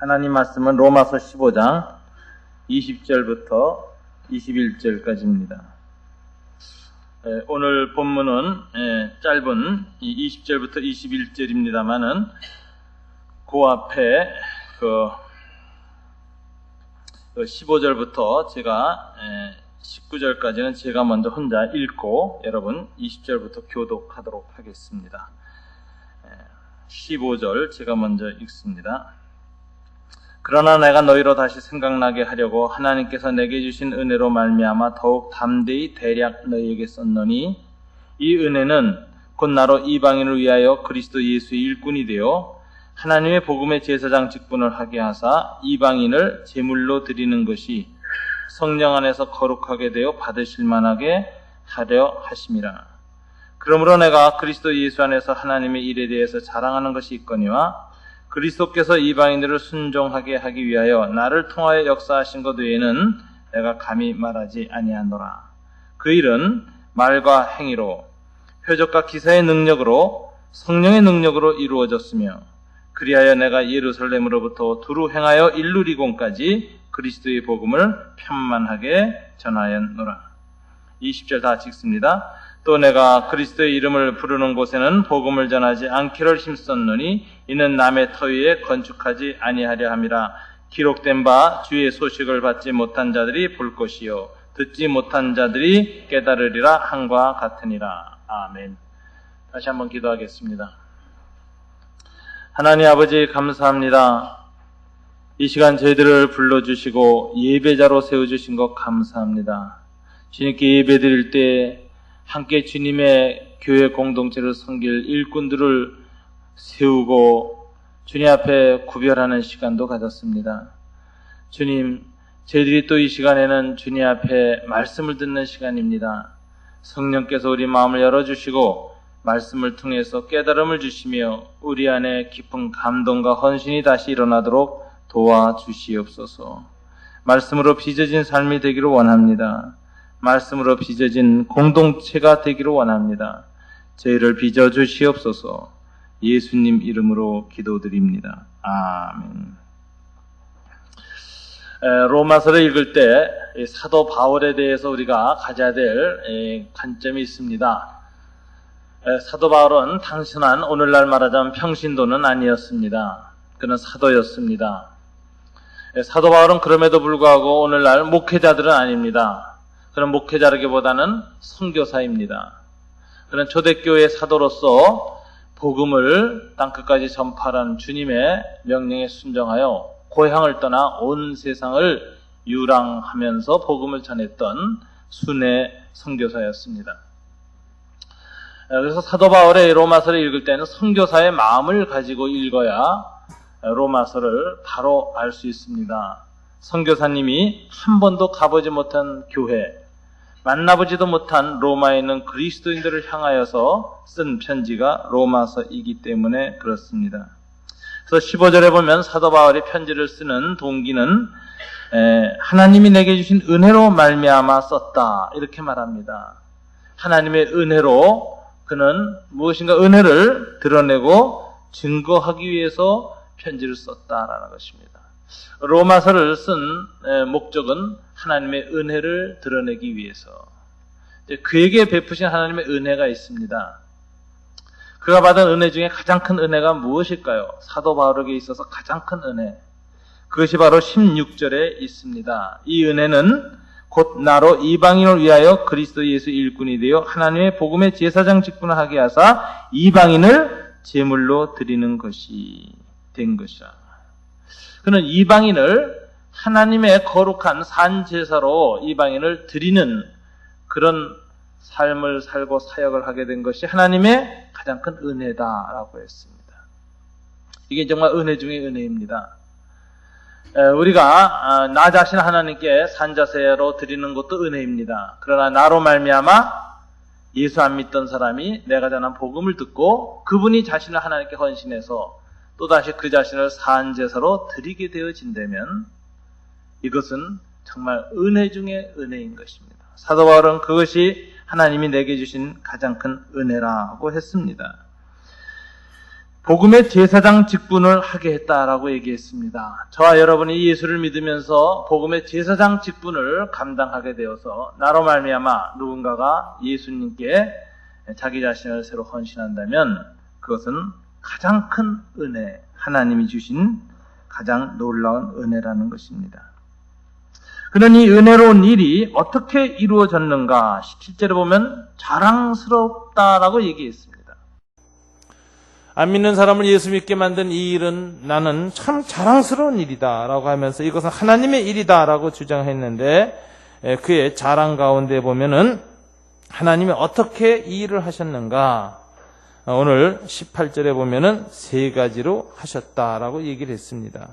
하나님 말씀은 로마서 15장 20절부터 21절까지입니다. 오늘 본문은 짧은 20절부터 21절입니다만은 그 앞에 15절부터 제가 19절까지는 제가 먼저 혼자 읽고 여러분 20절부터 교독하도록 하겠습니다. 15절 제가 먼저 읽습니다. 그러나 내가 너희로 다시 생각나게 하려고 하나님께서 내게 주신 은혜로 말미암아 더욱 담대히 대략 너희에게 썼노니 이 은혜는 곧 나로 이방인을 위하여 그리스도 예수의 일꾼이 되어 하나님의 복음의 제사장 직분을 하게 하사 이방인을 제물로 드리는 것이 성령 안에서 거룩하게 되어 받으실 만하게 하려 하심이라. 그러므로 내가 그리스도 예수 안에서 하나님의 일에 대해서 자랑하는 것이 있거니와 그리스도께서 이방인들을 순종하게 하기 위하여 나를 통하여 역사하신 것 외에는 내가 감히 말하지 아니하노라. 그 일은 말과 행위로 표적과 기사의 능력으로 성령의 능력으로 이루어졌으며 그리하여 내가 예루살렘으로부터 두루 행하여 일루리곤까지 그리스도의 복음을 편만하게 전하였노라. 20절 다 읽습니다. 또 내가 그리스도의 이름을 부르는 곳에는 복음을 전하지 않기를 힘썼노니 이는 남의 터 위에 건축하지 아니하려 함이라. 기록된 바 주의 소식을 받지 못한 자들이 볼 것이요 듣지 못한 자들이 깨달으리라 한과 같으니라. 아멘. 다시 한번 기도하겠습니다. 하나님 아버지 감사합니다. 이 시간 저희들을 불러주시고 예배자로 세워주신 것 감사합니다. 주님께 예배드릴 때 함께 주님의 교회 공동체를 섬길 일꾼들을 세우고 주님 앞에 구별하는 시간도 가졌습니다. 주님, 저희들이 또 이 시간에는 주님 앞에 말씀을 듣는 시간입니다. 성령께서 우리 마음을 열어주시고 말씀을 통해서 깨달음을 주시며 우리 안에 깊은 감동과 헌신이 다시 일어나도록 도와주시옵소서. 말씀으로 빚어진 삶이 되기를 원합니다. 말씀으로 빚어진 공동체가 되기를 원합니다. 저희를 빚어주시옵소서. 예수님 이름으로 기도드립니다. 아멘. 로마서를 읽을 때 사도 바울에 대해서 우리가 가져야 될 관점이 있습니다. 사도 바울은 단순한 오늘날 말하자면 평신도는 아니었습니다. 그는 사도였습니다. 사도 바울은 그럼에도 불구하고 오늘날 목회자들은 아닙니다. 그는 목회자라기보다는 선교사입니다. 그는 초대교회 사도로서 복음을 땅끝까지 전파하는 주님의 명령에 순종하여 고향을 떠나 온 세상을 유랑하면서 복음을 전했던 순회 선교사였습니다. 그래서 사도 바울의 로마서를 읽을 때는 선교사의 마음을 가지고 읽어야 로마서를 바로 알 수 있습니다. 선교사님이 한 번도 가보지 못한 교회, 만나보지도 못한 로마에 있는 그리스도인들을 향하여서 쓴 편지가 로마서이기 때문에 그렇습니다. 그래서 15절에 보면 사도 바울이 편지를 쓰는 동기는 하나님이 내게 주신 은혜로 말미암아 썼다 이렇게 말합니다. 하나님의 은혜로 그는 무엇인가 은혜를 드러내고 증거하기 위해서 편지를 썼다라는 것입니다. 로마서를 쓴 목적은 하나님의 은혜를 드러내기 위해서 그에게 베푸신 하나님의 은혜가 있습니다. 그가 받은 은혜 중에 가장 큰 은혜가 무엇일까요? 사도 바울에게 있어서 가장 큰 은혜, 그것이 바로 16절에 있습니다. 이 은혜는 곧 나로 이방인을 위하여 그리스도 예수 일꾼이 되어 하나님의 복음의 제사장 직분을 하게 하사 이방인을 제물로 드리는 것이 된 것이라. 그는 이방인을 하나님의 거룩한 산제사로 이방인을 드리는 그런 삶을 살고 사역을 하게 된 것이 하나님의 가장 큰 은혜다라고 했습니다. 이게 정말 은혜 중에 은혜입니다. 우리가 나 자신 하나님께 산자세로 드리는 것도 은혜입니다. 그러나 나로 말미암아 예수 안 믿던 사람이 내가 전한 복음을 듣고 그분이 자신을 하나님께 헌신해서 또다시 그 자신을 산제사로 드리게 되어진다면 이것은 정말 은혜 중에 은혜인 것입니다. 사도 바울은 그것이 하나님이 내게 주신 가장 큰 은혜라고 했습니다. 복음의 제사장 직분을 하게 했다라고 얘기했습니다. 저와 여러분이 예수를 믿으면서 복음의 제사장 직분을 감당하게 되어서 나로 말미암아 누군가가 예수님께 자기 자신을 새로 헌신한다면 그것은 가장 큰 은혜, 하나님이 주신 가장 놀라운 은혜라는 것입니다. 그런 이 은혜로운 일이 어떻게 이루어졌는가? 실제로 보면 자랑스럽다라고 얘기했습니다. 안 믿는 사람을 예수 믿게 만든 이 일은 나는 참 자랑스러운 일이다 라고 하면서 이것은 하나님의 일이다 라고 주장했는데, 그의 자랑 가운데 보면은 하나님이 어떻게 이 일을 하셨는가? 오늘 18절에 보면은 세 가지로 하셨다라고 얘기를 했습니다.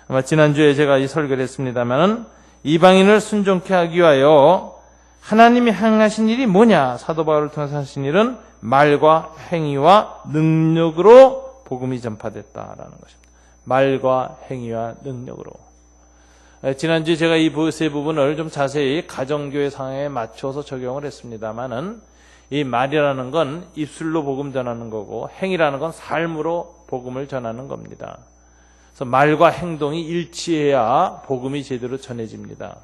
아마 지난주에 제가 이 설교를 했습니다만은 이방인을 순종케 하기 위하여 하나님이 행하신 일이 뭐냐? 사도 바울을 통해서 하신 일은 말과 행위와 능력으로 복음이 전파됐다라는 것입니다. 말과 행위와 능력으로. 지난주에 제가 이 세 부분을 좀 자세히 가정교회 상황에 맞춰서 적용을 했습니다만은 이 말이라는 건 입술로 복음 전하는 거고 행위라는 건 삶으로 복음을 전하는 겁니다. 그래서 말과 행동이 일치해야 복음이 제대로 전해집니다.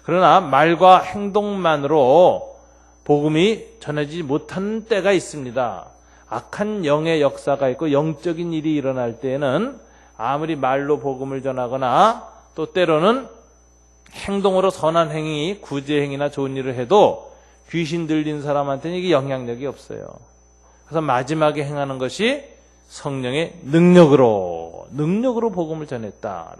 그러나 말과 행동만으로 복음이 전해지지 못하는 때가 있습니다. 악한 영의 역사가 있고 영적인 일이 일어날 때에는 아무리 말로 복음을 전하거나 또 때로는 행동으로 선한 행위, 구제행위나 좋은 일을 해도 귀신 들린 사람한테는 이게 영향력이 없어요. 그래서 마지막에 행하는 것이 성령의 능력으로 복음을 전했다.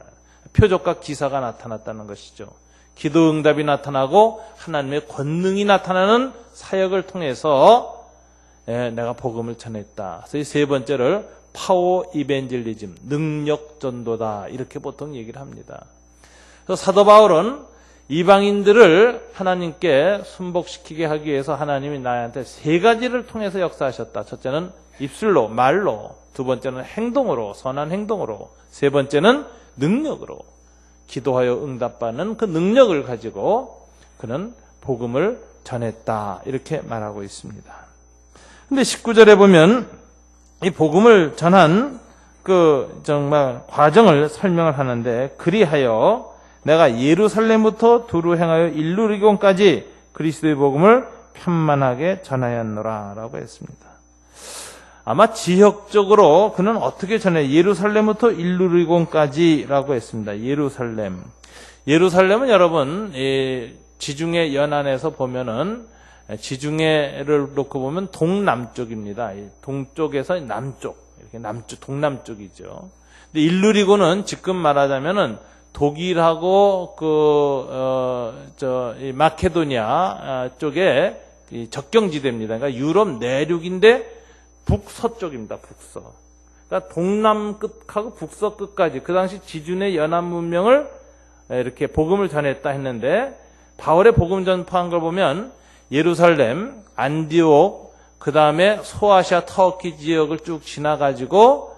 표적과 기사가 나타났다는 것이죠. 기도 응답이 나타나고 하나님의 권능이 나타나는 사역을 통해서 내가 복음을 전했다. 그래서 이 세 번째를 파워 이벤젤리즘, 능력 전도다 이렇게 보통 얘기를 합니다. 그래서 사도 바울은 이방인들을 하나님께 순복시키게 하기 위해서 하나님이 나한테 세 가지를 통해서 역사하셨다. 첫째는 입술로, 말로, 두 번째는 행동으로, 선한 행동으로, 세 번째는 능력으로. 기도하여 응답받는 그 능력을 가지고 그는 복음을 전했다. 이렇게 말하고 있습니다. 근데 19절에 보면 이 복음을 전한 그 정말 과정을 설명을 하는데, 그리하여 내가 예루살렘부터 두루 행하여 일루리곤까지 그리스도의 복음을 편만하게 전하였노라 라고 했습니다. 아마 지역적으로 그는 어떻게 전해? 예루살렘부터 일루리곤까지라고 했습니다. 예루살렘은 여러분 지중해 연안에서 보면은 지중해를 놓고 보면 동남쪽입니다. 동쪽에서 남쪽, 이렇게 남쪽, 동남쪽이죠. 근데 일루리곤은 지금 말하자면은 독일하고 이 마케도니아 쪽에 이 적경지대입니다. 그러니까 유럽 내륙인데 북서쪽입니다. 북서. 그러니까 동남 끝하고 북서 끝까지 그 당시 지중해 연안 문명을 이렇게 복음을 전했다 했는데, 바울의 복음 전파한 걸 보면 예루살렘, 안디옥, 그 다음에 소아시아, 터키 지역을 쭉 지나가지고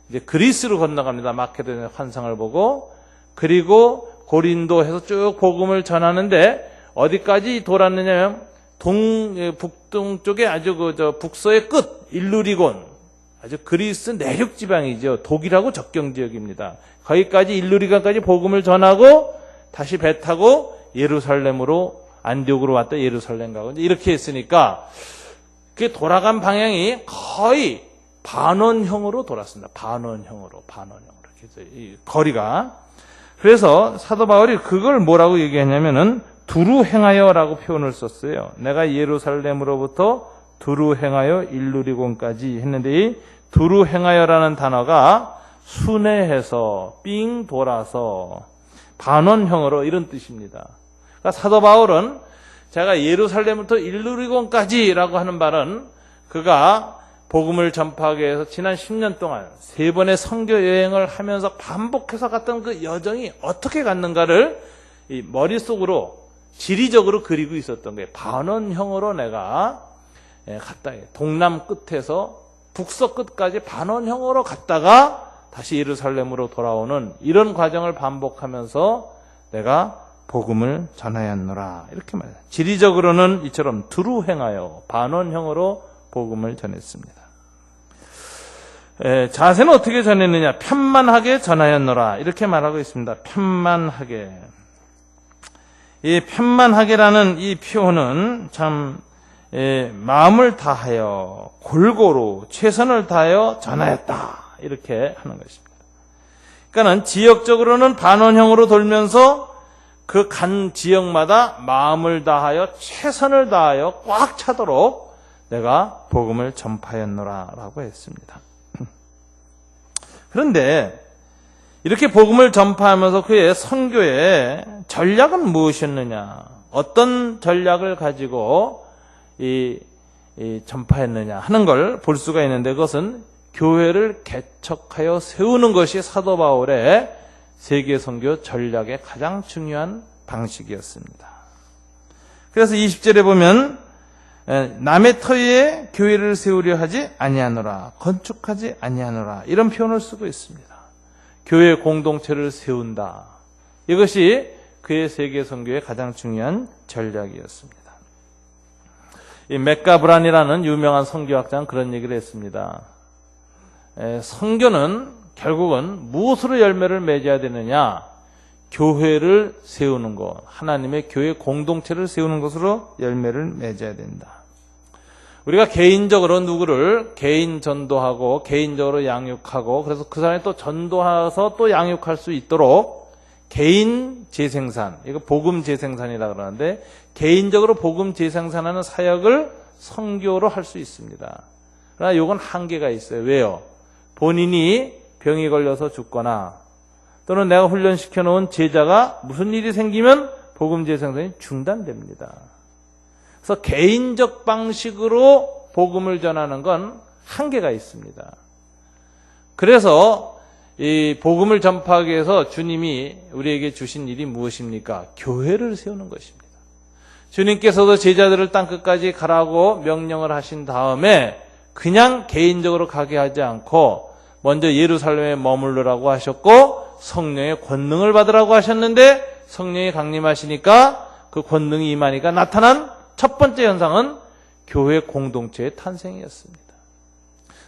이제 그리스로 건너갑니다. 마케도니아 환상을 보고. 그리고 고린도 해서 쭉 복음을 전하는데 어디까지 돌았느냐면 북동쪽에 아주 북서의 끝, 일루리곤, 아주 그리스 내륙 지방이죠. 독일하고 적경 지역입니다. 거기까지 일루리곤까지 복음을 전하고 다시 배 타고 예루살렘으로, 안디옥으로 왔다 예루살렘 가고 이렇게 했으니까 그게 돌아간 방향이 거의 반원형으로 돌았습니다. 반원형으로 이렇게 해서 이 거리가. 그래서 사도 바울이 그걸 뭐라고 얘기했냐면은 두루 행하여라고 표현을 썼어요. 내가 예루살렘으로부터 두루 행하여 일루리곤까지 했는데, 이 두루 행하여라는 단어가 순회해서 삥 돌아서 반원형으로 이런 뜻입니다. 그러니까 사도 바울은 제가 예루살렘부터 일루리곤까지라고 하는 말은 그가 복음을 전파하기 위해서 지난 10년 동안 3번의 선교 여행을 하면서 반복해서 갔던 그 여정이 어떻게 갔는가를 이 머릿속으로 지리적으로 그리고 있었던 거예요. 반원형으로 내가 갔다. 동남 끝에서 북서 끝까지 반원형으로 갔다가 다시 예루살렘으로 돌아오는 이런 과정을 반복하면서 내가 복음을 전하였노라. 이렇게 말해요. 지리적으로는 이처럼 두루 행하여 반원형으로 복음을 전했습니다. 자세는 어떻게 전했느냐? 편만하게 전하였노라. 이렇게 말하고 있습니다. 편만하게. 이 편만하게라는 이 표현은 참 마음을 다하여 골고루 최선을 다하여 전하였다. 이렇게 하는 것입니다. 그러니까는 지역적으로는 반원형으로 돌면서 그 간 지역마다 마음을 다하여 최선을 다하여 꽉 차도록 내가 복음을 전파했노라 라고 했습니다. 그런데 이렇게 복음을 전파하면서 그의 선교의 전략은 무엇이었느냐? 어떤 전략을 가지고 이 전파했느냐 하는 걸 볼 수가 있는데, 그것은 교회를 개척하여 세우는 것이 사도 바울의 세계 선교 전략의 가장 중요한 방식이었습니다. 그래서 20절에 보면 남의 터에 교회를 세우려 하지 아니하노라, 건축하지 아니하노라, 이런 표현을 쓰고 있습니다. 교회 공동체를 세운다. 이것이 그의 세계 선교의 가장 중요한 전략이었습니다. 이 맥가브란이라는 유명한 선교학자는 그런 얘기를 했습니다. 선교는 결국은 무엇으로 열매를 맺어야 되느냐? 교회를 세우는 것, 하나님의 교회 공동체를 세우는 것으로 열매를 맺어야 된다. 우리가 개인적으로 누구를 개인 전도하고 개인적으로 양육하고, 그래서 그 사람이 또 전도해서 또 양육할 수 있도록 개인 재생산, 이거 복음 재생산이라고 그러는데, 개인적으로 복음 재생산하는 사역을 선교로 할 수 있습니다. 그러나 이건 한계가 있어요. 왜요? 본인이 병이 걸려서 죽거나 또는 내가 훈련시켜 놓은 제자가 무슨 일이 생기면 복음 재생산이 중단됩니다. 그래서 개인적 방식으로 복음을 전하는 건 한계가 있습니다. 그래서 이 복음을 전파하기 위해서 주님이 우리에게 주신 일이 무엇입니까? 교회를 세우는 것입니다. 주님께서도 제자들을 땅끝까지 가라고 명령을 하신 다음에 그냥 개인적으로 가게 하지 않고 먼저 예루살렘에 머물러라고 하셨고 성령의 권능을 받으라고 하셨는데, 성령이 강림하시니까 그 권능이 임하니까 나타난 첫 번째 현상은 교회 공동체의 탄생이었습니다.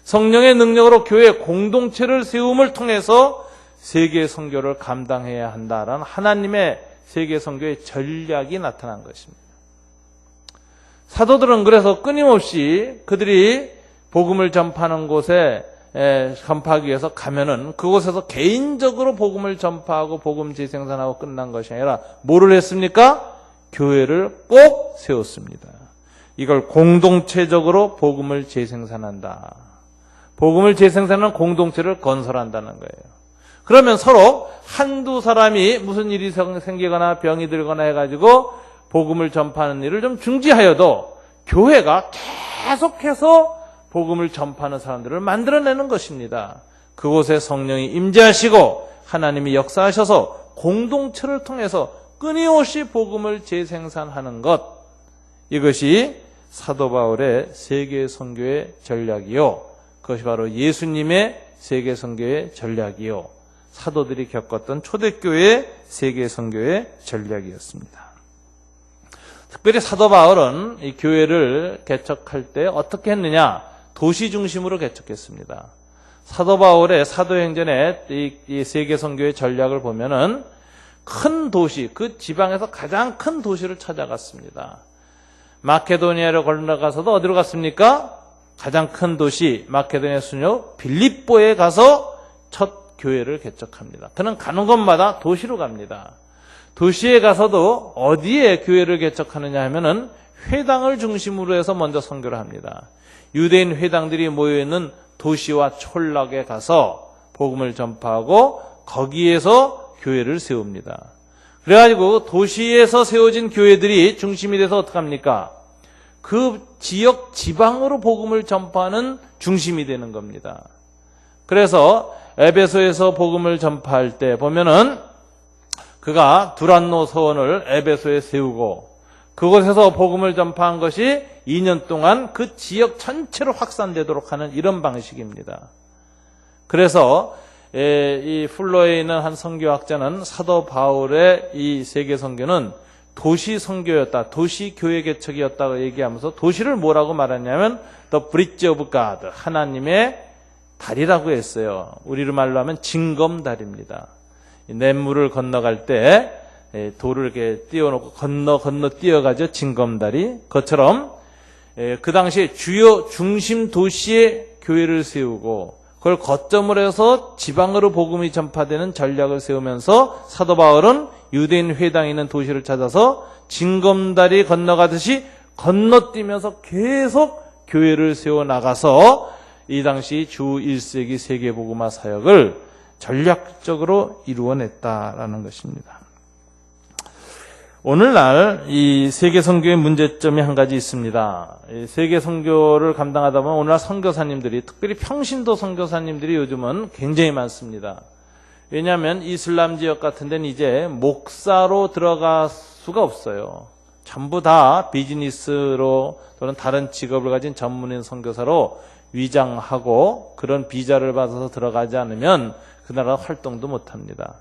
성령의 능력으로 교회 공동체를 세움을 통해서 세계 선교를 감당해야 한다라는 하나님의 세계 선교의 전략이 나타난 것입니다. 사도들은 그래서 끊임없이 그들이 복음을 전파하는 곳에 전파하기 위해서 가면은 그곳에서 개인적으로 복음을 전파하고 복음 재생산하고 끝난 것이 아니라 뭐를 했습니까? 교회를 꼭 세웠습니다. 이걸 공동체적으로 복음을 재생산한다. 복음을 재생산하는 공동체를 건설한다는 거예요. 그러면 서로 한두 사람이 무슨 일이 생기거나 병이 들거나 해가지고 복음을 전파하는 일을 좀 중지하여도 교회가 계속해서 복음을 전파하는 사람들을 만들어내는 것입니다. 그곳에 성령이 임재하시고 하나님이 역사하셔서 공동체를 통해서 끊임없이 복음을 재생산하는 것, 이것이 사도 바울의 세계 선교의 전략이요, 그것이 바로 예수님의 세계 선교의 전략이요, 사도들이 겪었던 초대교회의 세계 선교의 전략이었습니다. 특별히 사도 바울은 이 교회를 개척할 때 어떻게 했느냐? 도시 중심으로 개척했습니다. 사도 바울의 사도행전의 이 세계 선교의 전략을 보면은 큰 도시, 그 지방에서 가장 큰 도시를 찾아갔습니다. 마케도니아로 건너가서도 어디로 갔습니까? 가장 큰 도시 마케도니아 수녀 빌립보에 가서 첫 교회를 개척합니다. 그는 가는 곳마다 도시로 갑니다. 도시에 가서도 어디에 교회를 개척하느냐 하면은 회당을 중심으로 해서 먼저 선교를 합니다. 유대인 회당들이 모여있는 도시와 촌락에 가서 복음을 전파하고 거기에서 교회를 세웁니다. 그래가지고 도시에서 세워진 교회들이 중심이 돼서 어떻게 합니까? 그 지역 지방으로 복음을 전파하는 중심이 되는 겁니다. 그래서 에베소에서 복음을 전파할 때 보면은 그가 두란노 서원을 에베소에 세우고 그곳에서 복음을 전파한 것이 2년 동안 그 지역 전체로 확산되도록 하는 이런 방식입니다. 그래서 이 플로에 있는 한 선교학자는 사도 바울의 이 세계 선교는 도시 선교였다, 도시 교회 개척이었다고 얘기하면서 도시를 뭐라고 말하냐면 The Bridge of God, 하나님의 다리라고 했어요. 우리로 말로 하면 징검다리입니다. 냇물을 건너갈 때 돌을 이렇게 띄워놓고 건너 띄어가죠. 징검다리. 그것처럼 그 당시에 주요 중심 도시에 교회를 세우고 그걸 거점으로 해서 지방으로 복음이 전파되는 전략을 세우면서 사도 바울은 유대인 회당에 있는 도시를 찾아서 징검다리 건너가듯이 건너뛰면서 계속 교회를 세워나가서 이 당시 주 1세기 세계복음화 사역을 전략적으로 이루어냈다라는 것입니다. 오늘날 이 세계선교의 문제점이 한 가지 있습니다. 이 세계선교를 감당하다 보면 오늘날 선교사님들이, 특별히 평신도 선교사님들이 요즘은 굉장히 많습니다. 왜냐하면 이슬람 지역 같은 데는 이제 목사로 들어갈 수가 없어요. 전부 다 비즈니스로 또는 다른 직업을 가진 전문인 선교사로 위장하고 그런 비자를 받아서 들어가지 않으면 그 나라 활동도 못합니다.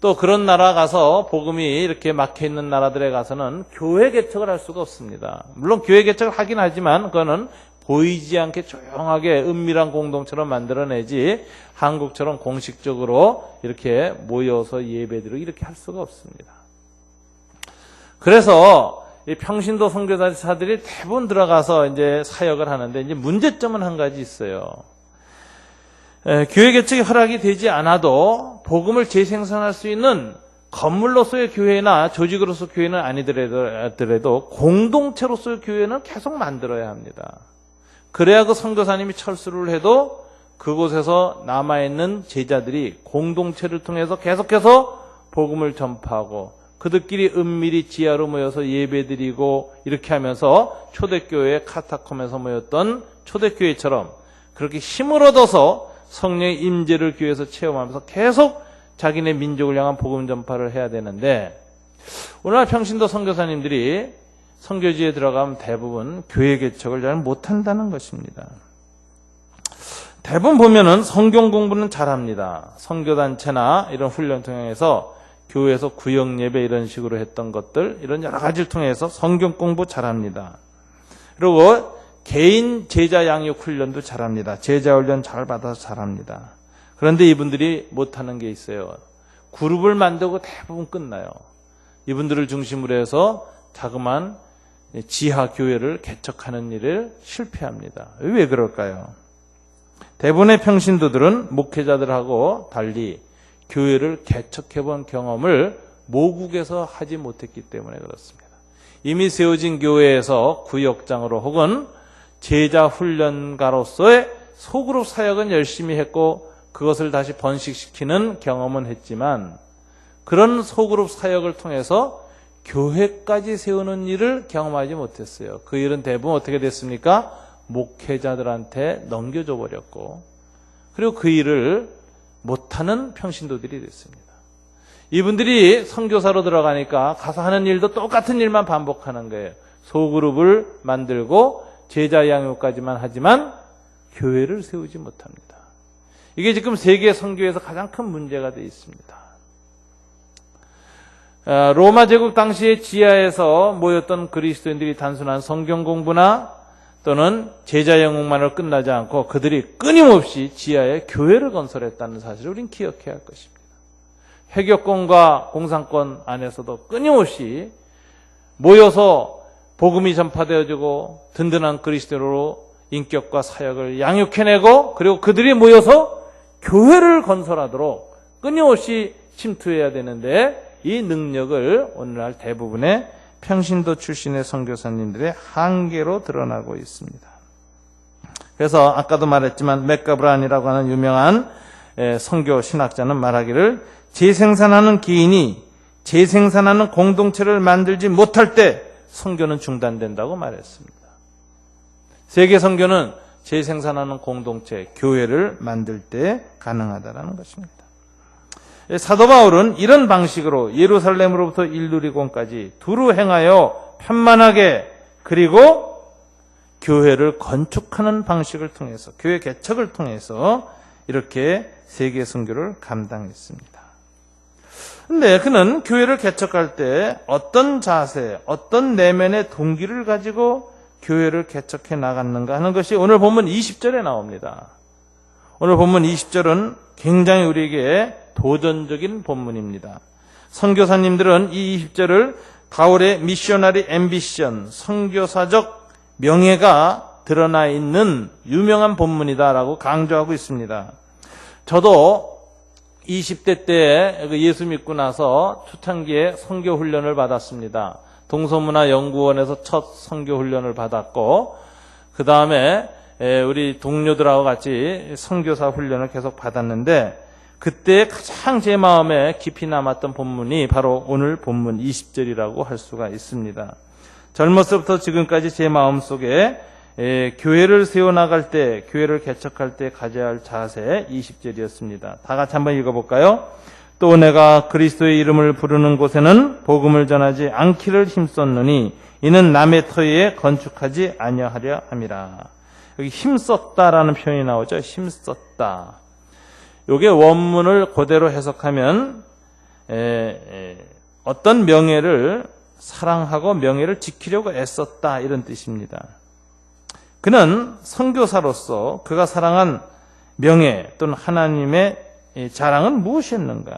또 그런 나라 가서 복음이 이렇게 막혀있는 나라들에 가서는 교회 개척을 할 수가 없습니다. 물론 교회 개척을 하긴 하지만 그거는 보이지 않게 조용하게 은밀한 공동체로 만들어내지 한국처럼 공식적으로 이렇게 모여서 예배드리고 이렇게 할 수가 없습니다. 그래서 이 평신도 선교사들이 대부분 들어가서 이제 사역을 하는데 이제 문제점은 한 가지 있어요. 교회 개척이 허락이 되지 않아도 복음을 재생산할 수 있는 건물로서의 교회나 조직으로서 교회는 아니더라도 공동체로서의 교회는 계속 만들어야 합니다. 그래야 그 선교사님이 철수를 해도 그곳에서 남아있는 제자들이 공동체를 통해서 계속해서 복음을 전파하고 그들끼리 은밀히 지하로 모여서 예배드리고 이렇게 하면서 초대교회 카타콤에서 모였던 초대교회처럼 그렇게 힘을 얻어서 성령의 임재를 교회에서 체험하면서 계속 자기네 민족을 향한 복음 전파를 해야 되는데 오늘날 평신도 선교사님들이 선교지에 들어가면 대부분 교회 개척을 잘 못한다는 것입니다. 대부분 보면은 성경 공부는 잘합니다. 선교단체나 이런 훈련 통해서 교회에서 구역 예배 이런 식으로 했던 것들 이런 여러 가지를 통해서 성경 공부 잘합니다. 그리고 개인 제자 양육 훈련도 잘합니다. 제자 훈련 잘 받아서 잘합니다. 그런데 이분들이 못하는 게 있어요. 그룹을 만들고 대부분 끝나요. 이분들을 중심으로 해서 자그마한 지하 교회를 개척하는 일을 실패합니다. 왜 그럴까요? 대부분의 평신도들은 목회자들하고 달리 교회를 개척해본 경험을 모국에서 하지 못했기 때문에 그렇습니다. 이미 세워진 교회에서 구역장으로 혹은 제자 훈련가로서의 소그룹 사역은 열심히 했고 그것을 다시 번식시키는 경험은 했지만 그런 소그룹 사역을 통해서 교회까지 세우는 일을 경험하지 못했어요. 그 일은 대부분 어떻게 됐습니까? 목회자들한테 넘겨줘 버렸고 그리고 그 일을 못하는 평신도들이 됐습니다. 이분들이 선교사로 들어가니까 가서 하는 일도 똑같은 일만 반복하는 거예요. 소그룹을 만들고 제자 양육까지만 하지만 교회를 세우지 못합니다. 이게 지금 세계 선교에서 가장 큰 문제가 되어 있습니다. 로마 제국 당시에 지하에서 모였던 그리스도인들이 단순한 성경 공부나 또는 제자 영웅만으로 끝나지 않고 그들이 끊임없이 지하에 교회를 건설했다는 사실을 우리는 기억해야 할 것입니다. 회교권과 공산권 안에서도 끊임없이 모여서 복음이 전파되어지고 든든한 그리스도로 인격과 사역을 양육해내고 그리고 그들이 모여서 교회를 건설하도록 끊임없이 침투해야 되는데 이 능력을 오늘날 대부분의 평신도 출신의 선교사님들의 한계로 드러나고 있습니다. 그래서 아까도 말했지만 맥가브란이라고 하는 유명한 선교 신학자는 말하기를 재생산하는 기인이 재생산하는 공동체를 만들지 못할 때 선교는 중단된다고 말했습니다. 세계 선교는 재생산하는 공동체, 교회를 만들 때 가능하다는 것입니다. 사도 바울은 이런 방식으로 예루살렘으로부터 일루리곤까지 두루 행하여 편만하게 그리고 교회를 건축하는 방식을 통해서 교회 개척을 통해서 이렇게 세계 선교를 감당했습니다. 그런데 그는 교회를 개척할 때 어떤 자세, 어떤 내면의 동기를 가지고 교회를 개척해 나갔는가 하는 것이 오늘 본문 20절에 나옵니다. 오늘 본문 20절은 굉장히 우리에게 도전적인 본문입니다. 선교사님들은 이 20절을 바울의 미셔너리 앰비션, 선교사적 명예가 드러나 있는 유명한 본문이다라고 강조하고 있습니다. 저도 20대 때 예수 믿고 나서 초창기에 선교 훈련을 받았습니다. 동서문화연구원에서 첫 선교 훈련을 받았고, 그 다음에 우리 동료들하고 같이 선교사 훈련을 계속 받았는데, 그때 가장 제 마음에 깊이 남았던 본문이 바로 오늘 본문 20절이라고 할 수가 있습니다. 젊었을 때 지금까지 제 마음속에 교회를 세워나갈 때, 교회를 개척할 때 가져야 할 자세 20절이었습니다. 다 같이 한번 읽어볼까요? 또 내가 그리스도의 이름을 부르는 곳에는 복음을 전하지 않기를 힘썼느니 이는 남의 터위에 건축하지 아니하려 함이라. 여기 힘썼다라는 표현이 나오죠. 힘썼다. 요게 원문을 그대로 해석하면 어떤 명예를 사랑하고 명예를 지키려고 애썼다 이런 뜻입니다. 그는 선교사로서 그가 사랑한 명예 또는 하나님의 자랑은 무엇이었는가?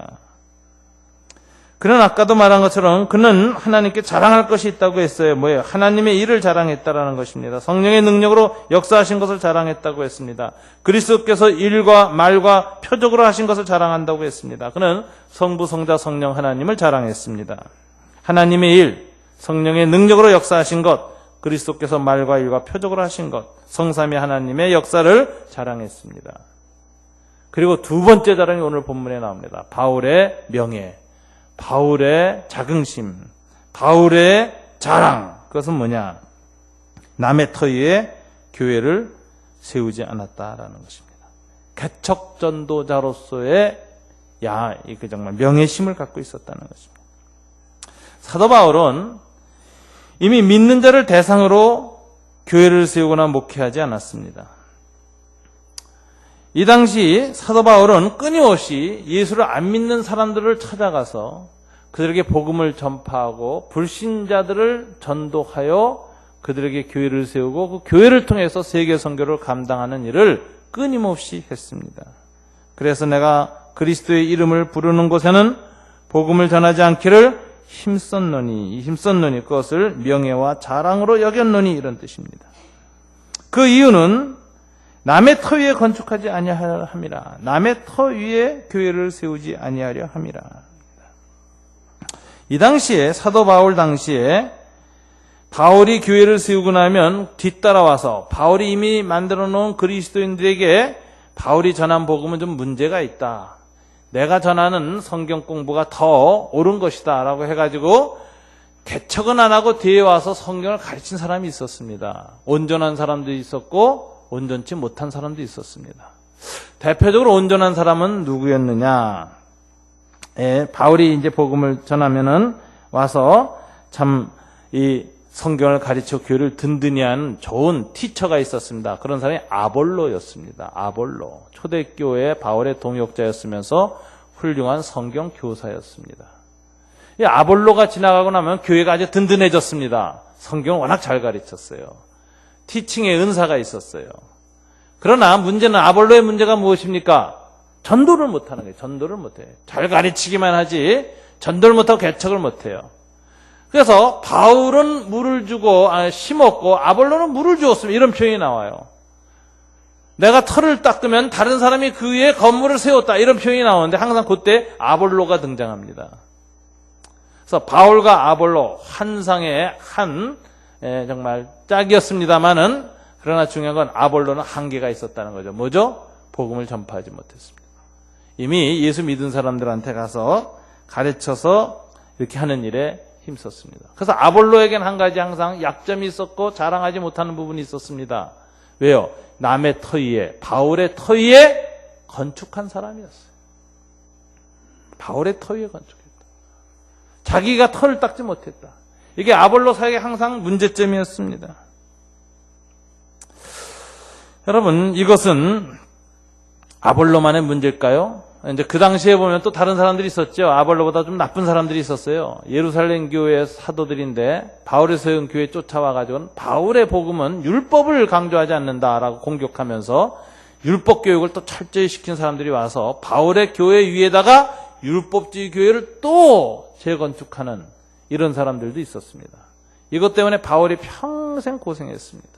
그는 아까도 말한 것처럼 그는 하나님께 자랑할 것이 있다고 했어요. 뭐예요? 하나님의 일을 자랑했다라는 것입니다. 성령의 능력으로 역사하신 것을 자랑했다고 했습니다. 그리스도께서 일과 말과 표적으로 하신 것을 자랑한다고 했습니다. 그는 성부, 성자, 성령 하나님을 자랑했습니다. 하나님의 일, 성령의 능력으로 역사하신 것, 그리스도께서 말과 일과 표적으로 하신 것, 성삼위 하나님의 역사를 자랑했습니다. 그리고 두 번째 자랑이 오늘 본문에 나옵니다. 바울의 명예, 바울의 자긍심, 바울의 자랑. 그것은 뭐냐? 남의 터위에 교회를 세우지 않았다라는 것입니다. 개척 전도자로서의 정말 명예심을 갖고 있었다는 것입니다. 사도 바울은 이미 믿는 자를 대상으로 교회를 세우거나 목회하지 않았습니다. 이 당시 사도 바울은 끊임없이 예수를 안 믿는 사람들을 찾아가서 그들에게 복음을 전파하고 불신자들을 전도하여 그들에게 교회를 세우고 그 교회를 통해서 세계 선교를 감당하는 일을 끊임없이 했습니다. 그래서 내가 그리스도의 이름을 부르는 곳에는 복음을 전하지 않기를 힘썼노니, 그것을 명예와 자랑으로 여겼노니 이런 뜻입니다. 그 이유는 남의 터 위에 건축하지 아니하려 함이라. 남의 터 위에 교회를 세우지 아니하려 함이라. 이 당시에 사도 바울 당시에 바울이 교회를 세우고 나면 뒤따라와서 바울이 이미 만들어 놓은 그리스도인들에게 바울이 전한 복음은 좀 문제가 있다. 내가 전하는 성경 공부가 더 옳은 것이다 라고 해가지고 개척은 안 하고 뒤에 와서 성경을 가르친 사람이 있었습니다. 온전한 사람도 있었고 온전치 못한 사람도 있었습니다. 대표적으로 온전한 사람은 누구였느냐? 바울이 이제 복음을 전하면은 와서 참 이 성경을 가르쳐 교회를 든든히 하는 좋은 티처가 있었습니다. 그런 사람이 아볼로였습니다. 아볼로. 초대교회 바울의 동역자였으면서 훌륭한 성경 교사였습니다. 이 아볼로가 지나가고 나면 교회가 아주 든든해졌습니다. 성경을 워낙 잘 가르쳤어요. 티칭의 은사가 있었어요. 그러나 문제는 아볼로의 문제가 무엇입니까? 전도를 못하는 거예요. 전도를 못해요. 잘 가르치기만 하지 전도를 못하고 개척을 못해요. 그래서 바울은 물을 주고 심었고 아볼로는 물을 주었으면 이런 표현이 나와요. 내가 터를 닦으면 다른 사람이 그 위에 건물을 세웠다 이런 표현이 나오는데 항상 그때 아볼로가 등장합니다. 그래서 바울과 아볼로 환상의 정말 짝이었습니다만은 그러나 중요한 건 아볼로는 한계가 있었다는 거죠. 뭐죠? 복음을 전파하지 못했습니다. 이미 예수 믿은 사람들한테 가서 가르쳐서 이렇게 하는 일에 힘썼습니다. 그래서 아볼로에겐 한 가지 항상 약점이 있었고 자랑하지 못하는 부분이 있었습니다. 왜요? 남의 터 위에, 바울의 터 위에 건축한 사람이었어요. 바울의 터 위에 건축했다. 자기가 터를 닦지 못했다. 이게 아볼로 사역의 항상 문제점이었습니다. 여러분, 이것은 아볼로만의 문제일까요? 이제 그 당시에 보면 또 다른 사람들이 있었죠. 아볼로보다 좀 나쁜 사람들이 있었어요. 예루살렘 교회의 사도들인데 바울의 세운 교회에 쫓아와가지고는 바울의 복음은 율법을 강조하지 않는다라고 공격하면서 율법 교육을 또 철저히 시킨 사람들이 와서 바울의 교회 위에다가 율법주의 교회를 또 재건축하는 이런 사람들도 있었습니다. 이것 때문에 바울이 평생 고생했습니다.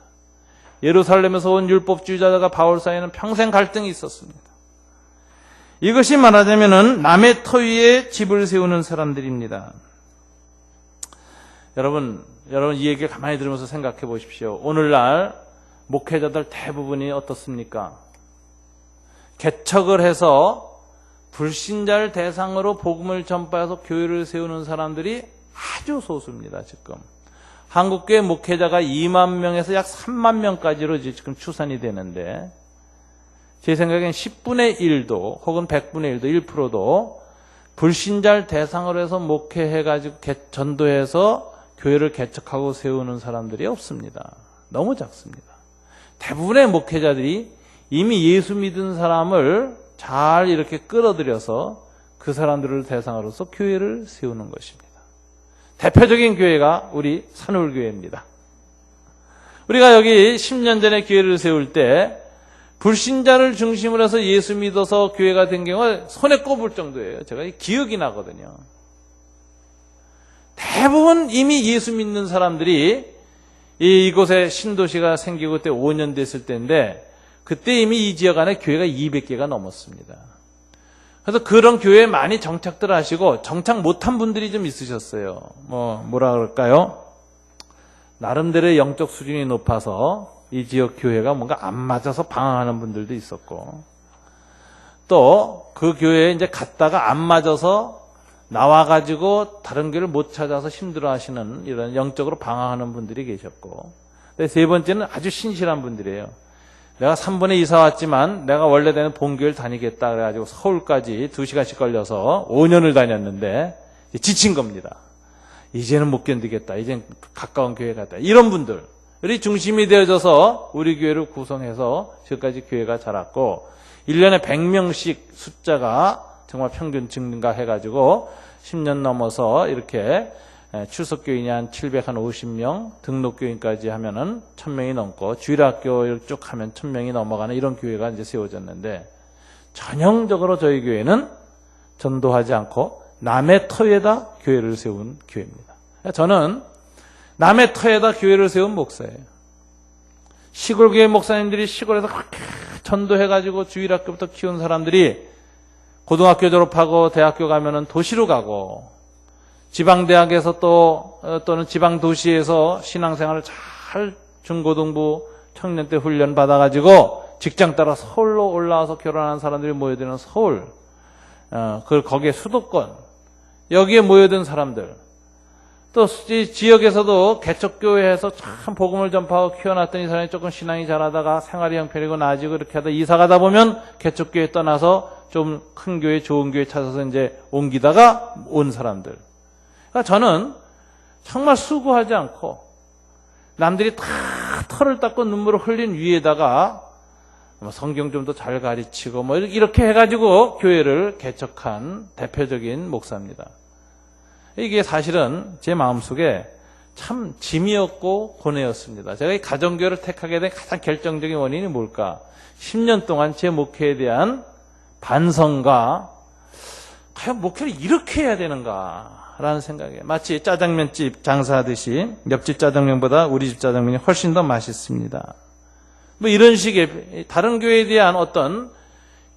예루살렘에서 온 율법주의자가 바울 사이에는 평생 갈등이 있었습니다. 이것이 말하자면은 남의 터 위에 집을 세우는 사람들입니다. 여러분 이 얘기를 가만히 들으면서 생각해 보십시오. 오늘날 목회자들 대부분이 어떻습니까? 개척을 해서 불신자를 대상으로 복음을 전파해서 교회를 세우는 사람들이 아주 소수입니다. 지금 한국교회 목회자가 2만 명에서 약 3만 명까지로 지금 추산이 되는데, 제 생각엔 10분의 1도 혹은 100분의 1도 1%도 불신자를 대상으로 해서 목회해가지고 전도해서 교회를 개척하고 세우는 사람들이 없습니다. 너무 작습니다. 대부분의 목회자들이 이미 예수 믿은 사람을 잘 이렇게 끌어들여서 그 사람들을 대상으로서 교회를 세우는 것입니다. 대표적인 교회가 우리 산울교회입니다. 우리가 여기 10년 전에 교회를 세울 때 불신자를 중심으로 해서 예수 믿어서 교회가 된 경우가 손에 꼽을 정도예요. 제가 기억이 나거든요. 대부분 이미 예수 믿는 사람들이 이곳에 신도시가 생기고 그때 5년 됐을 때인데, 그때 이미 이 지역 안에 교회가 200개가 넘었습니다. 그래서 그런 교회에 많이 정착들 하시고 정착 못한 분들이 좀 있으셨어요. 뭐라 그럴까요? 나름대로의 영적 수준이 높아서 이 지역 교회가 뭔가 안 맞아서 방황하는 분들도 있었고, 또 그 교회에 이제 갔다가 안 맞아서 나와가지고 다른 교회를 못 찾아서 힘들어하시는 이런 영적으로 방황하는 분들이 계셨고, 세 번째는 아주 신실한 분들이에요. 내가 3번에 이사 왔지만 내가 원래대로 본교회를 다니겠다 그래가지고 서울까지 2시간씩 걸려서 5년을 다녔는데 지친 겁니다. 이제는 못 견디겠다. 이제는 가까운 교회 갔다. 이런 분들이 중심이 되어져서 우리 교회를 구성해서 지금까지 교회가 자랐고, 1년에 100명씩 숫자가 정말 평균 증가해가지고 10년 넘어서 이렇게 출석교인이 한 750명, 등록교인까지 하면은 1000명이 넘고, 주일학교 쭉 하면 1000명이 넘어가는 이런 교회가 이제 세워졌는데, 전형적으로 저희 교회는 전도하지 않고 남의 터에다 교회를 세운 교회입니다. 저는 남의 터에다 교회를 세운 목사예요. 시골교회 목사님들이 시골에서 그렇게 전도해가지고 주일학교부터 키운 사람들이 고등학교 졸업하고 대학교 가면은 도시로 가고, 지방대학에서 또는 지방도시에서 신앙생활을 잘 중고등부 청년 때 훈련 받아가지고 직장 따라 서울로 올라와서 결혼한 사람들이 모여드는 서울, 거기에 수도권, 여기에 모여든 사람들, 또 지역에서도 개척교회에서 참 복음을 전파하고 키워놨더니 이 사람이 조금 신앙이 잘하다가 생활이 형편이고 나아지고 이렇게 하다 이사 가다 보면 개척교회 떠나서 좀 큰 교회, 좋은 교회 찾아서 이제 옮기다가 온 사람들. 그러니까 저는 정말 수고하지 않고 남들이 다 털을 닦고 눈물을 흘린 위에다가 성경 좀 더 잘 가르치고 이렇게 해가지고 교회를 개척한 대표적인 목사입니다. 이게 사실은 제 마음속에 참 짐이었고 고뇌였습니다. 제가 이 가정교회를 택하게 된 가장 결정적인 원인이 뭘까? 10년 동안 제 목회에 대한 반성과 과연 목회를 이렇게 해야 되는가 라는 생각이에요. 마치 짜장면집 장사하듯이 옆집 짜장면보다 우리 집 짜장면이 훨씬 더 맛있습니다. 이런 식의 다른 교회에 대한 어떤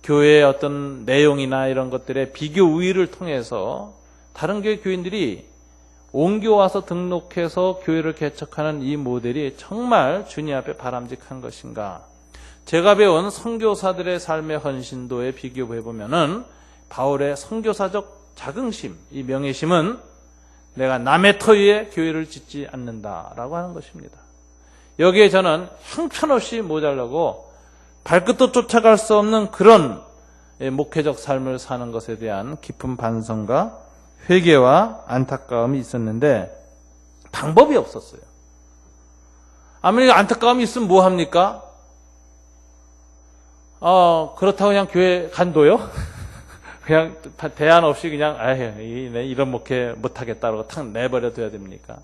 교회의 어떤 내용이나 이런 것들의 비교 우위를 통해서 다른 교회 교인들이 옮겨와서 등록해서 교회를 개척하는 이 모델이 정말 주님 앞에 바람직한 것인가? 제가 배운 선교사들의 삶의 헌신도에 비교해보면은 바울의 선교사적 자긍심, 이 명예심은 내가 남의 터 위에 교회를 짓지 않는다라고 하는 것입니다. 여기에 저는 형편없이 모자라고 발끝도 쫓아갈 수 없는 그런 목회적 삶을 사는 것에 대한 깊은 반성과 회개와 안타까움이 있었는데 방법이 없었어요. 아무리 안타까움이 있으면 뭐 합니까? 그렇다고 그냥 교회 간도요? 그냥 대안 없이 그냥 이런 목회 못하겠다 그러고 탁 내버려 둬야 됩니까?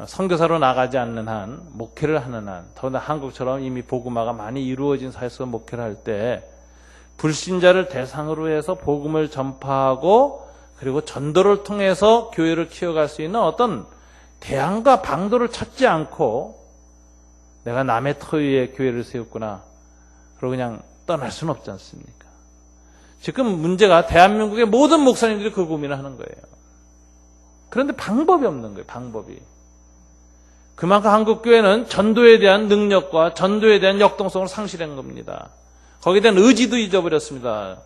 선교사로 나가지 않는 한, 목회를 하는 한, 더구나 한국처럼 이미 복음화가 많이 이루어진 사회에서 목회를 할 때 불신자를 대상으로 해서 복음을 전파하고 그리고 전도를 통해서 교회를 키워갈 수 있는 어떤 대안과 방도를 찾지 않고 내가 남의 터 위에 교회를 세웠구나 그러고 그냥 떠날 수는 없지 않습니까? 지금 문제가 대한민국의 모든 목사님들이 그 고민을 하는 거예요. 그런데 방법이 없는 거예요. 방법이. 그만큼 한국교회는 전도에 대한 능력과 전도에 대한 역동성을 상실한 겁니다. 거기에 대한 의지도 잊어버렸습니다.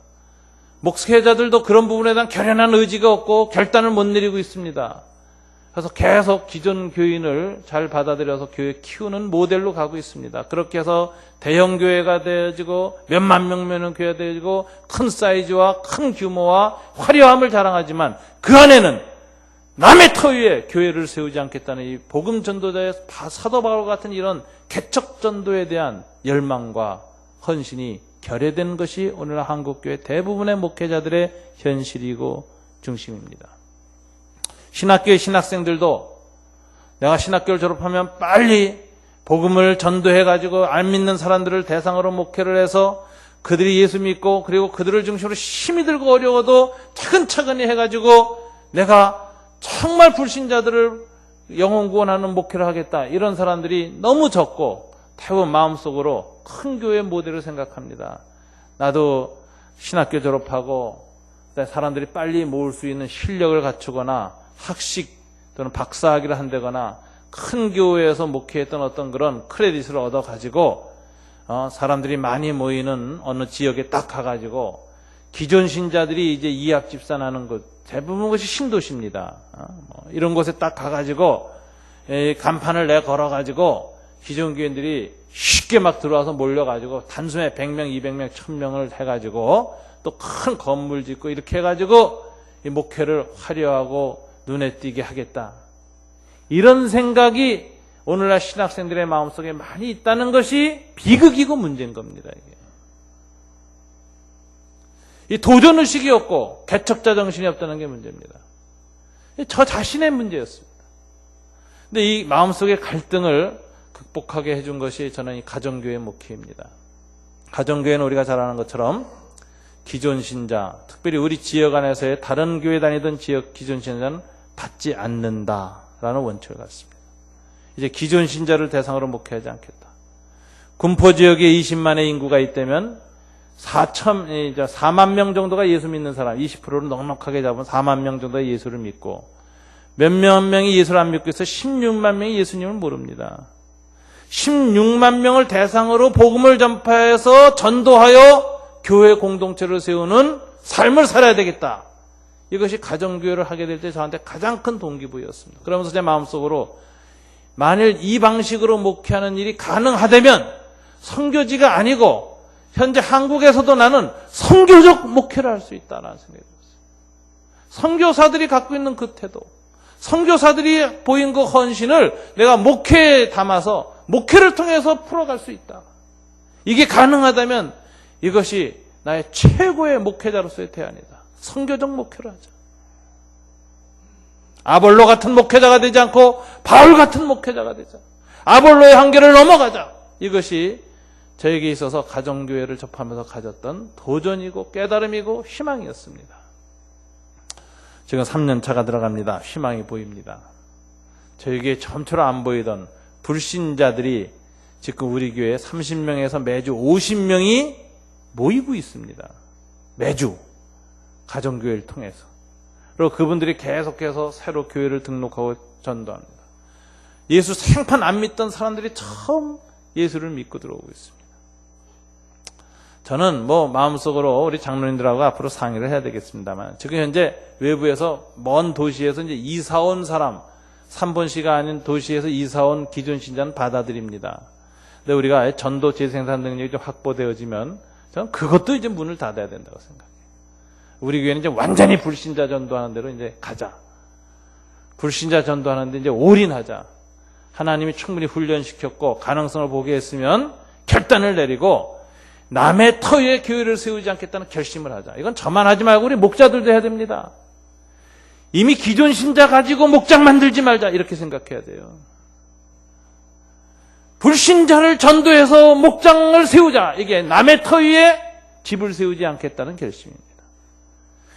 목회자들도 그런 부분에 대한 결연한 의지가 없고 결단을 못 내리고 있습니다. 그래서 계속 기존 교인을 잘 받아들여서 교회 키우는 모델로 가고 있습니다. 그렇게 해서 대형 교회가 되어지고 몇만 명 되는 교회가 되어지고 큰 사이즈와 큰 규모와 화려함을 자랑하지만 그 안에는 남의 터 위에 교회를 세우지 않겠다는 이 복음 전도자의 사도 바울 같은 이런 개척 전도에 대한 열망과 헌신이 결여된 것이 오늘 한국교회 대부분의 목회자들의 현실이고 중심입니다. 신학교의 신학생들도 내가 신학교를 졸업하면 빨리 복음을 전도해가지고 안 믿는 사람들을 대상으로 목회를 해서 그들이 예수 믿고 그리고 그들을 중심으로 힘이 들고 어려워도 차근차근히 해가지고 내가 정말 불신자들을 영혼 구원하는 목회를 하겠다. 이런 사람들이 너무 적고 대부분 마음속으로 큰 교회 모델을 생각합니다. 나도 신학교 졸업하고 사람들이 빨리 모을 수 있는 실력을 갖추거나 학식 또는 박사학위를 한다거나 큰 교회에서 목회했던 어떤 그런 크레딧을 얻어가지고 사람들이 많이 모이는 어느 지역에 딱 가가지고 기존 신자들이 이제 이학 집산하는 곳 대부분 것이 신도시입니다. 이런 곳에 딱 가가지고 간판을 내 걸어가지고 기존 교인들이 쉽게 막 들어와서 몰려가지고 단숨에 100명, 200명, 1000명을 해가지고 또 큰 건물 짓고 이렇게 해가지고 이 목회를 화려하고 눈에 띄게 하겠다. 이런 생각이 오늘날 신학생들의 마음속에 많이 있다는 것이 비극이고 문제인 겁니다. 이게. 이 도전의식이 없고 개척자 정신이 없다는 게 문제입니다. 저 자신의 문제였습니다. 근데 이 마음속의 갈등을 극복하게 해준 것이 저는 이 가정교회 목회입니다. 가정교회는 우리가 잘 아는 것처럼 기존 신자, 특별히 우리 지역 안에서의 다른 교회 다니던 지역 기존 신자는 받지 않는다라는 원칙을 갖습니다. 이제 기존 신자를 대상으로 목회하지 않겠다. 군포 지역에 20만의 인구가 있다면 4만 명 정도가 예수 믿는 사람, 20%를 넉넉하게 잡으면 4만 명 정도가 예수를 믿고 몇몇 명이 예수를 안 믿고 있어 16만 명이 예수님을 모릅니다. 16만 명을 대상으로 복음을 전파해서 전도하여 교회 공동체를 세우는 삶을 살아야 되겠다. 이것이 가정교회를 하게 될 때 저한테 가장 큰 동기부여였습니다. 그러면서 제 마음속으로 만일 이 방식으로 목회하는 일이 가능하다면 선교지가 아니고 현재 한국에서도 나는 선교적 목회를 할 수 있다는 생각이 들었어요. 선교사들이 갖고 있는 그 태도, 선교사들이 보인 그 헌신을 내가 목회에 담아서 목회를 통해서 풀어갈 수 있다. 이게 가능하다면 이것이 나의 최고의 목회자로서의 대안이다. 선교적 목회를 하자. 아볼로 같은 목회자가 되지 않고 바울 같은 목회자가 되자. 아볼로의 한계를 넘어가자. 이것이 저에게 있어서 가정교회를 접하면서 가졌던 도전이고 깨달음이고 희망이었습니다. 지금 3년 차가 들어갑니다. 희망이 보입니다. 저에게 점처럼 안 보이던 불신자들이 지금 우리 교회에 30명에서 매주 50명이 모이고 있습니다. 매주 가정교회를 통해서. 그리고 그분들이 계속해서 새로 교회를 등록하고 전도합니다. 예수 생판 안 믿던 사람들이 처음 예수를 믿고 들어오고 있습니다. 저는 마음속으로 우리 장로님들하고 앞으로 상의를 해야 되겠습니다만 지금 현재 외부에서 먼 도시에서 이제 이사 온 사람 3번시가 아닌 도시에서 이사 온 기존 신자는 받아들입니다. 근데 우리가 전도 재생산 능력이 좀 확보되어지면 저는 그것도 이제 문을 닫아야 된다고 생각해요. 우리 교회는 이제 완전히 불신자 전도하는 대로 이제 가자. 불신자 전도하는데 이제 올인하자. 하나님이 충분히 훈련시켰고 가능성을 보게 했으면 결단을 내리고 남의 터에 교회를 세우지 않겠다는 결심을 하자. 이건 저만 하지 말고 우리 목자들도 해야 됩니다. 이미 기존 신자 가지고 목장 만들지 말자 이렇게 생각해야 돼요. 불신자를 전도해서 목장을 세우자. 이게 남의 터 위에 집을 세우지 않겠다는 결심입니다.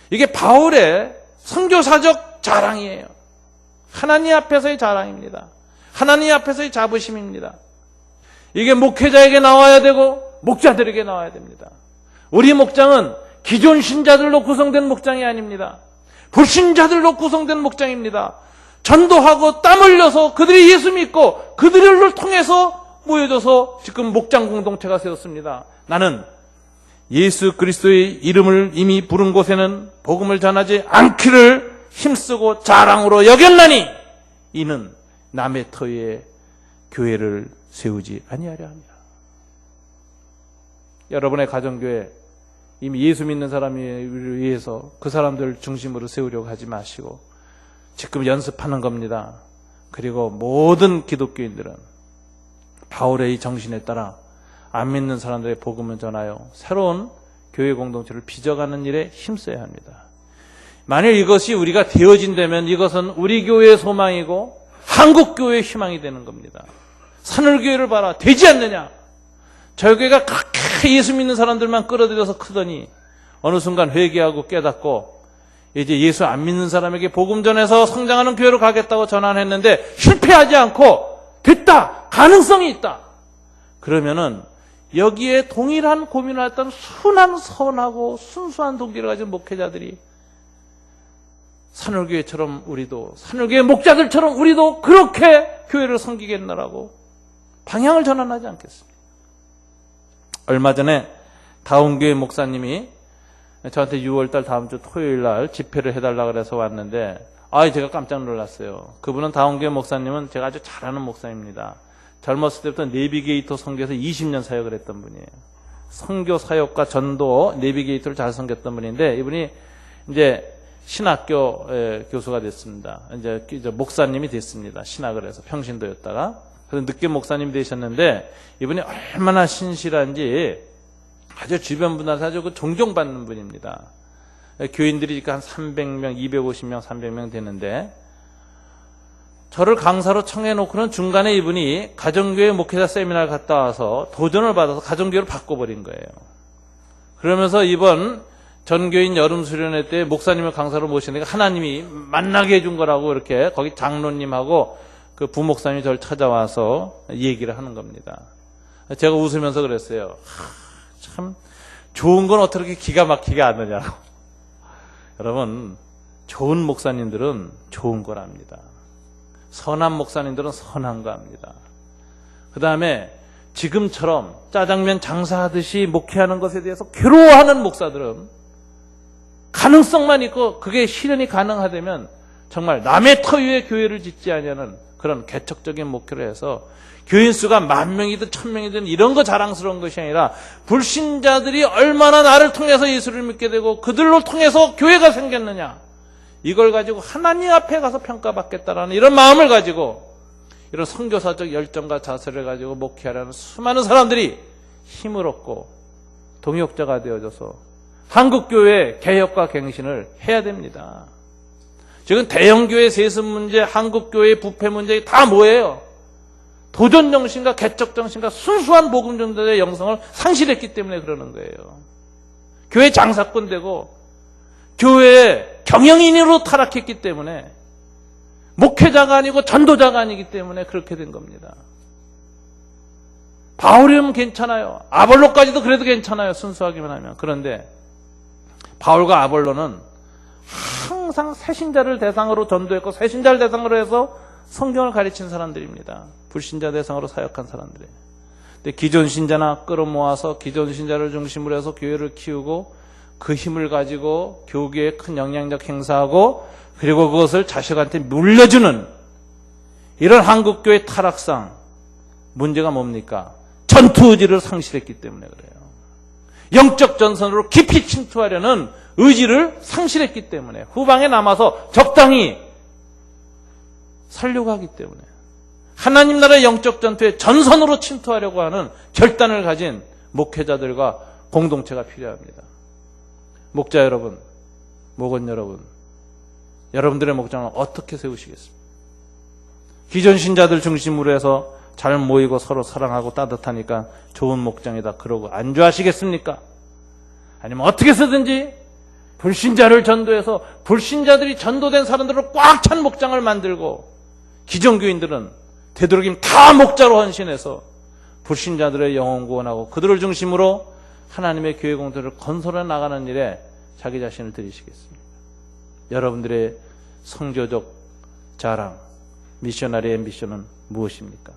이게 바울의 선교사적 자랑이에요. 하나님 앞에서의 자랑입니다. 하나님 앞에서의 자부심입니다. 이게 목회자에게 나와야 되고 목자들에게 나와야 됩니다. 우리 목장은 기존 신자들로 구성된 목장이 아닙니다. 불신자들로 구성된 목장입니다. 전도하고 땀 흘려서 그들이 예수 믿고 그들을 통해서 모여져서 지금 목장 공동체가 세웠습니다. 나는 예수 그리스도의 이름을 이미 부른 곳에는 복음을 전하지 않기를 힘쓰고 자랑으로 여겼나니 이는 남의 터에 교회를 세우지 아니하려 합니다. 여러분의 가정교회 이미 예수 믿는 사람을 위해서 그 사람들 중심으로 세우려고 하지 마시고 지금 연습하는 겁니다. 그리고 모든 기독교인들은 바울의 이 정신에 따라 안 믿는 사람들의 복음을 전하여 새로운 교회 공동체를 빚어가는 일에 힘써야 합니다. 만일 이것이 우리가 되어진다면 이것은 우리 교회의 소망이고 한국 교회의 희망이 되는 겁니다. 산울교회를 봐라. 되지 않느냐? 저 교회가 그렇게 예수 믿는 사람들만 끌어들여서 크더니 어느 순간 회개하고 깨닫고 이제 예수 안 믿는 사람에게 복음 전해서 성장하는 교회로 가겠다고 전환했는데 실패하지 않고 됐다. 가능성이 있다. 그러면은 여기에 동일한 고민을 했던 순한 선하고 순수한 동기를 가진 목회자들이 산울교회처럼 우리도 산울교회 목자들처럼 우리도 그렇게 교회를 섬기겠나라고 방향을 전환하지 않겠습니다. 얼마 전에 다운교회 목사님이 저한테 6월달 다음 주 토요일 날 집회를 해달라고 그래서 왔는데 제가 깜짝 놀랐어요. 그분은 다운교회 목사님은 제가 아주 잘하는 목사입니다. 젊었을 때부터 내비게이터 선교에서 20년 사역을 했던 분이에요. 선교 사역과 전도 내비게이터를 잘 섬겼던 분인데 이분이 이제 신학교 교수가 됐습니다. 이제 목사님이 됐습니다. 신학을 해서 평신도였다가 그래서 늦게 목사님이 되셨는데 이분이 얼마나 신실한지 아주 주변 분한테 아주 존경받는 분입니다. 교인들이 한 300명, 250명, 300명 되는데 저를 강사로 청해놓고는 중간에 이분이 가정교회 목회자 세미나를 갔다 와서 도전을 받아서 가정교회로 바꿔버린 거예요. 그러면서 이번 전교인 여름 수련회 때 목사님을 강사로 모시니까 하나님이 만나게 해준 거라고 이렇게 거기 장로님하고 그 부목사님이 저를 찾아와서 얘기를 하는 겁니다. 제가 웃으면서 그랬어요. 참 좋은 건 어떻게 그렇게 기가 막히게 아느냐고. 여러분, 좋은 목사님들은 좋은 거랍니다. 선한 목사님들은 선한 거 합니다. 그 다음에 지금처럼 짜장면 장사하듯이 목회하는 것에 대해서 괴로워하는 목사들은 가능성만 있고 그게 실현이 가능하다면 정말 남의 터 위에 교회를 짓지 아니하는 그런 개척적인 목회를 해서 교인 수가 10,000명이든 1,000명이든 이런 거 자랑스러운 것이 아니라 불신자들이 얼마나 나를 통해서 예수를 믿게 되고 그들로 통해서 교회가 생겼느냐 이걸 가지고 하나님 앞에 가서 평가받겠다라는 이런 마음을 가지고 이런 선교사적 열정과 자세를 가지고 목회하려는 수많은 사람들이 힘을 얻고 동역자가 되어져서 한국교회 개혁과 갱신을 해야 됩니다. 지금 대형교회 세습 문제, 한국교회 부패 문제 다 뭐예요? 도전정신과 개척정신과 순수한 복음전도의 영성을 상실했기 때문에 그러는 거예요. 교회 장사꾼 되고 교회의 경영인으로 타락했기 때문에 목회자가 아니고 전도자가 아니기 때문에 그렇게 된 겁니다. 바울이면 괜찮아요. 아볼로까지도 그래도 괜찮아요. 순수하기만 하면. 그런데 바울과 아볼로는 항상 새신자를 대상으로 전도했고 새신자를 대상으로 해서 성경을 가르친 사람들입니다. 불신자 대상으로 사역한 사람들이에요. 근데 기존 신자나 끌어모아서 기존 신자를 중심으로 해서 교회를 키우고 그 힘을 가지고 교계에 큰 영향력 행사하고 그리고 그것을 자식한테 물려주는 이런 한국교회 타락상 문제가 뭡니까? 전투의지를 상실했기 때문에 그래요. 영적 전선으로 깊이 침투하려는 의지를 상실했기 때문에 후방에 남아서 적당히 살려고 하기 때문에 하나님 나라의 영적 전투에 전선으로 침투하려고 하는 결단을 가진 목회자들과 공동체가 필요합니다. 목자 여러분, 목원 여러분, 여러분들의 목장을 어떻게 세우시겠습니까? 기존 신자들 중심으로 해서 잘 모이고 서로 사랑하고 따뜻하니까 좋은 목장이다 그러고 안주하시겠습니까? 아니면 어떻게 쓰든지 불신자를 전도해서 불신자들이 전도된 사람들을 꽉 찬 목장을 만들고 기존 교인들은 되도록이면 다 목자로 헌신해서 불신자들의 영혼 구원하고 그들을 중심으로 하나님의 교회 공동체를 건설해 나가는 일에 자기 자신을 들이시겠습니다. 여러분들의 성교적 자랑, 미셔너리의 미션은 무엇입니까?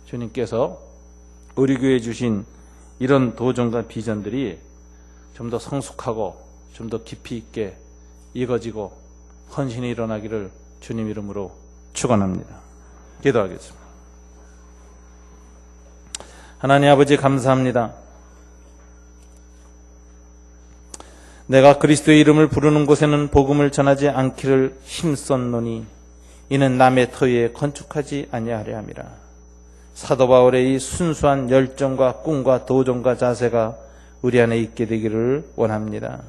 주님께서 우리 교회에 주신 이런 도전과 비전들이 좀 더 성숙하고 좀 더 깊이 있게 이어지고 헌신이 일어나기를 주님 이름으로 축원합니다. 기도하겠습니다. 하나님 아버지 감사합니다. 내가 그리스도의 이름을 부르는 곳에는 복음을 전하지 않기를 힘썼노니 이는 남의 터위에 건축하지 아니하려 함이라. 사도 바울의 이 순수한 열정과 꿈과 도전과 자세가 우리 안에 있게 되기를 원합니다.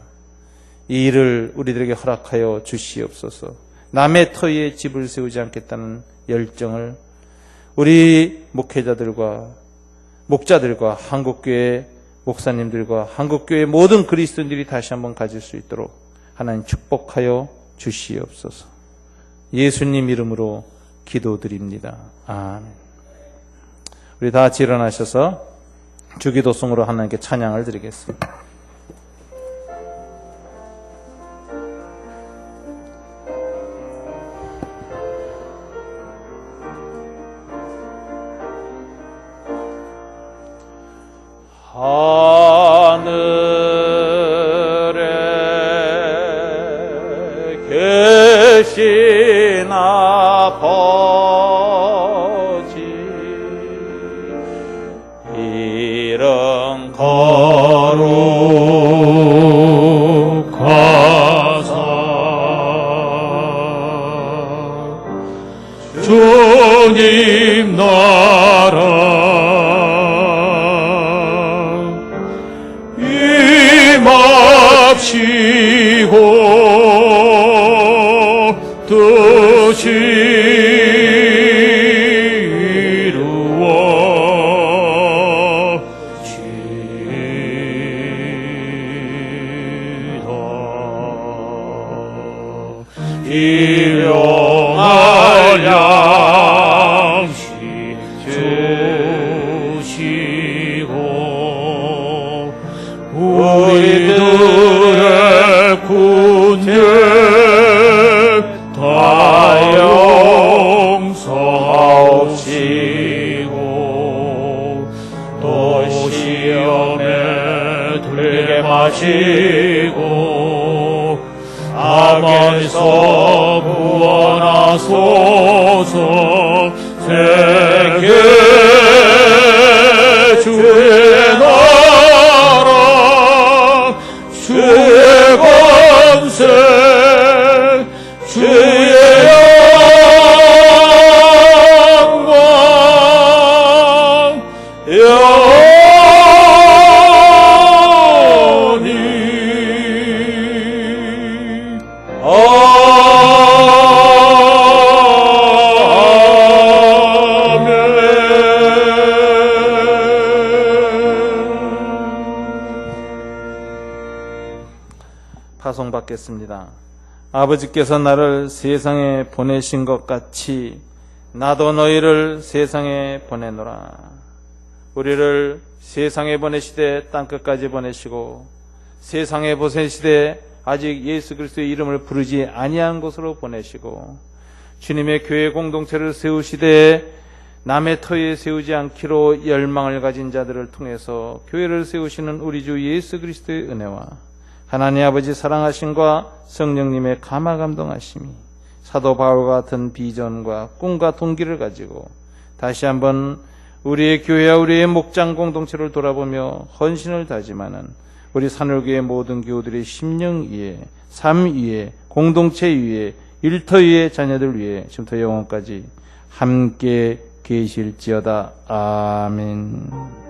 이 일을 우리들에게 허락하여 주시옵소서. 남의 터위에 집을 세우지 않겠다는 열정을 우리 목회자들과 목자들과 한국교회 목사님들과 한국교회 모든 그리스도인들이 다시 한번 가질 수 있도록 하나님 축복하여 주시옵소서. 예수님 이름으로 기도드립니다. 아멘. 우리 다 같이 일어나셔서 주기도송으로 하나님께 찬양을 드리겠습니다. 하늘에 계신 아버지 이름 거룩하사 주님 나라 임합시고 뜻이 이루어지다. 일용할 양식 주시고 우리들의 군대 다 용서하옵시고 또 시험에 들게 마시고 악에서 구원하소서. 세계 주의 나라 주의 권세 주의 영광 파송받겠습니다. 아버지께서 나를 세상에 보내신 것 같이 나도 너희를 세상에 보내노라. 우리를 세상에 보내시되 땅끝까지 보내시고 세상에 보내시되 아직 예수 그리스도의 이름을 부르지 아니한 곳으로 보내시고 주님의 교회 공동체를 세우시되 남의 터에 세우지 않기로 열망을 가진 자들을 통해서 교회를 세우시는 우리 주 예수 그리스도의 은혜와 하나님 아버지 사랑하심과 성령님의 감화 감동하심이 사도 바울과 같은 비전과 꿈과 동기를 가지고 다시 한번 우리의 교회와 우리의 목장 공동체를 돌아보며 헌신을 다짐하는 우리 산울교회 모든 교우들의 심령 위에 삶 위에 공동체 위에 일터 위에 자녀들 위에 지금부터 영원까지 함께 계실지어다. 아멘.